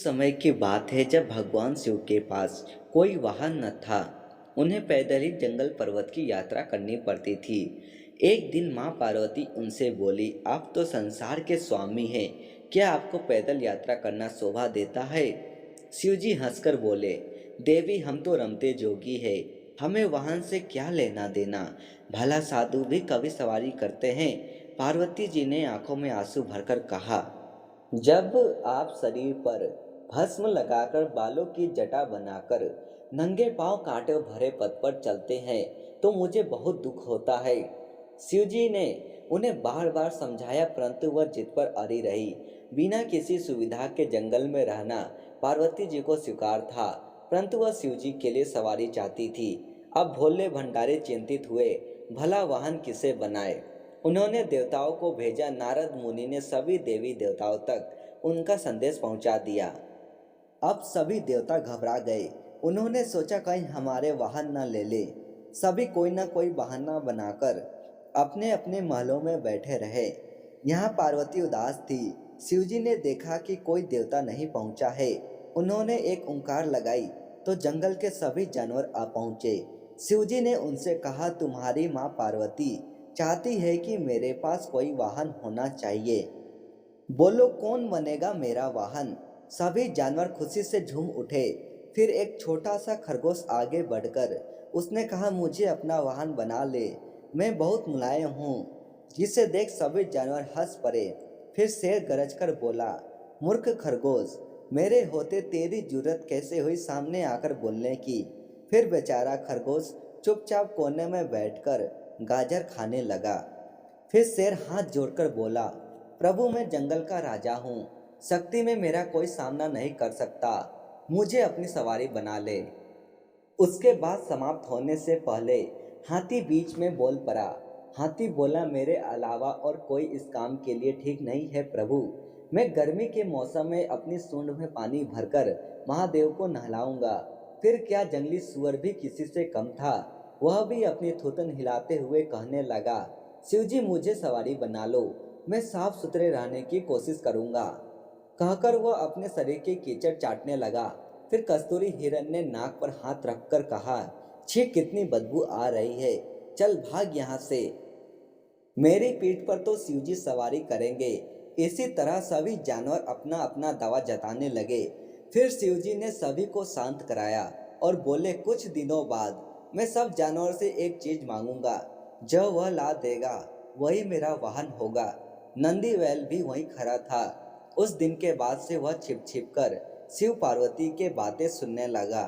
समय की बात है जब भगवान शिव के पास कोई वाहन न था। उन्हें पैदल ही जंगल पर्वत की यात्रा करनी पड़ती थी। एक दिन माँ पार्वती उनसे बोली, आप तो संसार के स्वामी हैं, क्या आपको पैदल यात्रा करना शोभा देता है? शिव जी हंसकर बोले, देवी हम तो रमते जोगी है, हमें वाहन से क्या लेना देना, भला साधु भी कभी सवारी करते हैं। पार्वती जी ने आंखों में आंसू भरकर कहा, जब आप शरीर पर भस्म लगाकर बालों की जटा बनाकर नंगे पांव कांटे भरे पथ पर चलते हैं तो मुझे बहुत दुख होता है। शिवजी ने उन्हें बार बार समझाया परंतु वह जिद पर अड़ी रही। बिना किसी सुविधा के जंगल में रहना पार्वती जी को स्वीकार था, परंतु वह शिवजी के लिए सवारी चाहती थी। अब भोले भंडारी चिंतित हुए, भला वाहन किसे बनाए। उन्होंने देवताओं को भेजा। नारद मुनि ने सभी देवी देवताओं तक उनका संदेश पहुंचा दिया। अब सभी देवता घबरा गए। उन्होंने सोचा कहीं हमारे वाहन न ले ले। सभी कोई न कोई बहाना बनाकर अपने अपने महलों में बैठे रहे। यहाँ पार्वती उदास थी। शिवजी ने देखा कि कोई देवता नहीं पहुंचा है। उन्होंने एक ओंकार लगाई तो जंगल के सभी जानवर आ पहुंचे। शिवजी ने उनसे कहा, तुम्हारी माँ पार्वती चाहती है कि मेरे पास कोई वाहन होना चाहिए। बोलो कौन बनेगा मेरा वाहन। सभी जानवर खुशी से झूम उठे। फिर एक छोटा सा खरगोश आगे बढ़कर उसने कहा, मुझे अपना वाहन बना ले, मैं बहुत मुलायम हूँ। जिसे देख सभी जानवर हंस पड़े। फिर शेर गरज कर बोला, मूर्ख खरगोश, मेरे होते तेरी जुर्रत कैसे हुई सामने आकर बोलने की। फिर बेचारा खरगोश चुपचाप कोने में बैठकर गाजर खाने लगा। फिर शेर हाथ जोड़कर बोला, प्रभु मैं जंगल का राजा हूँ, शक्ति में मेरा कोई सामना नहीं कर सकता, मुझे अपनी सवारी बना ले। उसके बाद समाप्त होने से पहले हाथी बीच में बोल पड़ा। हाथी बोला, मेरे अलावा और कोई इस काम के लिए ठीक नहीं है प्रभु। मैं गर्मी के मौसम में अपनी सूंड में पानी भरकर महादेव को नहलाऊंगा। फिर क्या जंगली सुअर भी किसी से कम था। वह भी अपनी थूथन हिलाते हुए कहने लगा, शिवजी मुझे सवारी बना लो, मैं साफ सुथरे रहने की कोशिश करूंगा। कहकर वह अपने शरीर की कीचड़ चाटने लगा। फिर कस्तूरी हिरण ने नाक पर हाथ रखकर कहा, छी कितनी बदबू आ रही है, चल भाग यहाँ से। मेरी पीठ पर तो शिवजी सवारी करेंगे। इसी तरह सभी जानवर अपना अपना दावा जताने लगे। फिर शिवजी ने सभी को शांत कराया और बोले, कुछ दिनों बाद मैं सब जानवर से एक चीज मांगूंगा, जो वह ला देगा वही मेरा वाहन होगा। नंदी बैल भी वहीं खड़ा था। उस दिन के बाद से वह छिप छिप कर शिव पार्वती के बातें सुनने लगा।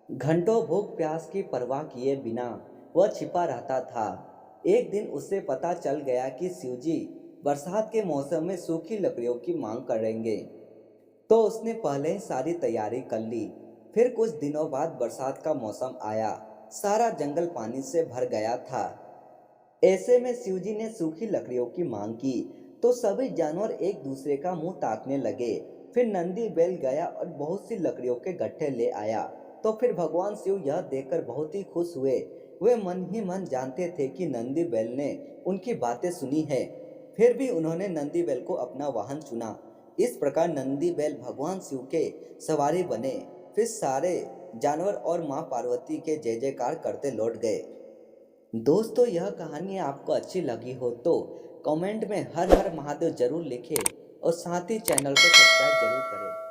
घंटों भूख प्यास की परवाह किए बिना वह छिपा रहता था। एक दिन उसे पता चल गया कि शिवजी बरसात के मौसम में सूखी लकड़ियों की मांग करेंगे, तो उसने पहले ही सारी तैयारी कर ली। फिर कुछ दिनों बाद बरसात का मौसम आया। सारा जंगल पानी से भर गया था। ऐसे में शिवजी ने सूखी लकड़ियों की मांग की तो सभी जानवर एक दूसरे का मुंह ताकने लगे। फिर नंदी बैल गया और बहुत सी लकड़ियों के गट्ठे ले आया। तो फिर भगवान शिव यह देखकर बहुत ही खुश हुए। वे मन ही मन जानते थे कि नंदी बैल ने उनकी बातें सुनी है। फिर भी उन्होंने नंदी बैल को अपना वाहन चुना। इस प्रकार नंदी बैल भगवान शिव के सवारी बने। फिर सारे जानवर और माँ पार्वती के जय जयकार करते लौट गए। दोस्तों यह कहानी आपको अच्छी लगी हो तो कमेंट में हर हर महादेव जरूर लिखें और साथ ही चैनल को सब्सक्राइब जरूर करें।